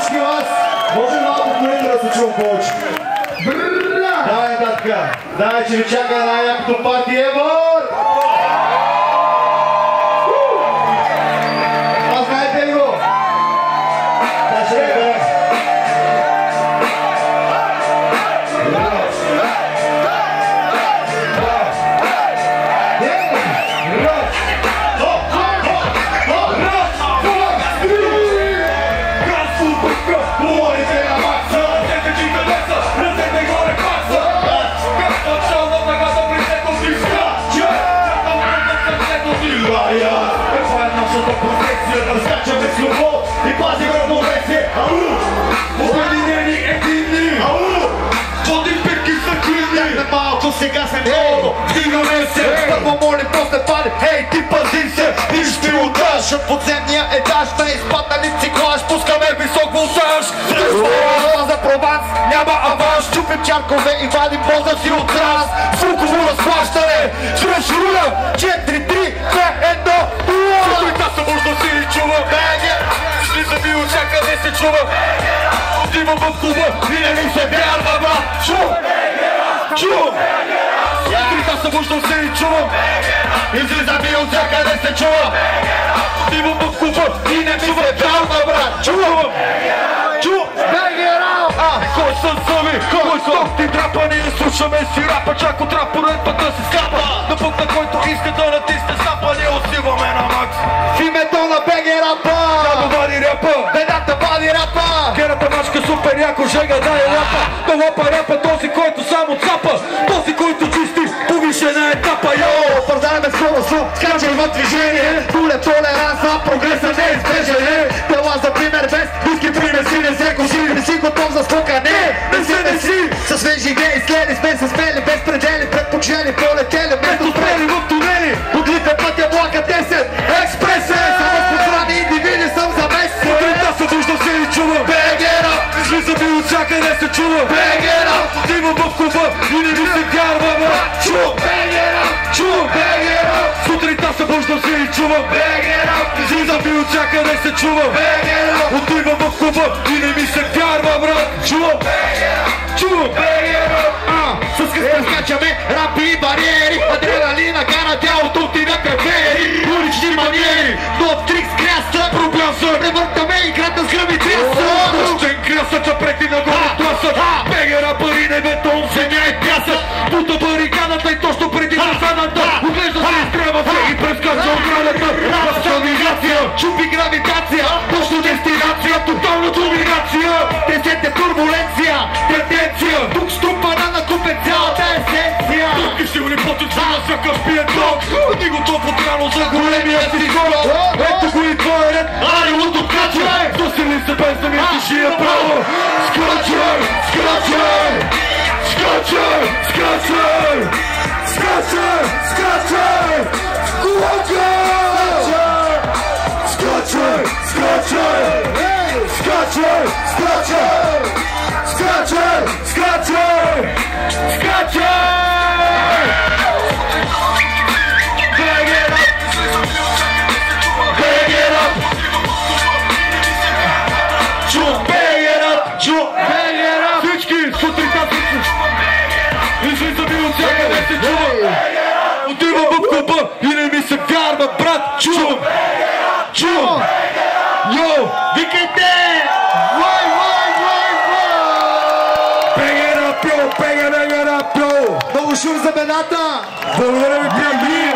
всички вас. Може малко колите да се чувам повече. Давай, татка. Давай, че ви чака най-якото парти евор! А знаете ли го? Да, ще ви бъде. Разкачаме с любов и пазим равновесие. Ау! Обединени единни. Ау! Водим питки са клинни. Бяхме малко, сега сме много. Вдигаме се. Първо молим, после пали. Ей, ти пази се. Нищо ти удаш. От подземния етаж сме изпаднали в циклаж. Пускаме висок волтаж. За Прованс няма аванс. Чупим чаркове и вадим мозък си от раз. Звуково разплащане. Чрез руля. 4, 3, 2, 1. Сутринта се може да си чува. Слиза ми от всякъде се чува. Отивам в клуба и не ми се вярва, брат. Чувам. Сутринта се може да си чувам. Излиза ми от всякъде се чува. Отивам в клуба и не ми се вярва, брат. Чувам. Кой са зъби, кой са ти драпани, слушаме си рапа, чак от рап поредбата се скапа. На път на който иска да натисне стапа, ние отиваме на макс. В името на БГ рапа, Дядо вади рапа, бедата вади рапа. герата мачка супер яко, жега дай рапа. Да лапа рапа, този който само цапа, този който чисти повишена етапа, йо. Оправдаваме скоростно, скачай в движение. Туле толеранс, а прогреса не е избежен. Тела за пример без близки принеси, не се кожи, не си готов за скока, не си. Със свежи идеи, следи сме се смели, без предели, предпочели, полетели, вместо спрели в тунели. Подлите пътя влака 10, експресе. Само с подсрани индивиди съм за месец. Сутринта се вижда се и чува. БГ рап, Излиза ми от всякъде се чува. БГ рап, Отивам в клуба и не ми се вярва, брат. чувам БГ рап, Чувам. БГ рап, Сутринта се вижда се и чува. БГ рап, Излиза ми от всякъде се чува. БГ рап, Отивам в клуба и не ми се вярва, брат. Чувам. Чувам. с къста скачаме рапи и бариери. Адреналина кара тялото ти да крепери. Улични маниери, нов трик с кряса. Пробляса. Превъртаме играта с гръм и тряса. Ръщен крясъча преди нагоре тласък. Бегера пари не бетон, земя и пясък. Бута барикадата и точно преди засадата. Оглежда се изтребата и прескача оградата. Навигация, Чупи гравитация, точно дестинация, тотална доминация. Десете турбуленция, тенденция. Тук струпана на купе цялата есенция. И силни потъчвания, сякаш пие дрог. Ти готов отрано за големия си скок. Ето го и твой ред, арилото качва. Досили се без да мислиш и е право. Скачай, скачай, скачай, скачай, скачай, скачай, лока! Скачай, скачай, скачай, скачай, скачай, скачай, скачай! Всички сутринта излиза ми от всякъде се чува. Отивам в клуба и не ми се вярва, брат. Чувам. Чувам. Йо, викайте! Много шум за бедата! Благодаря ви, приятели!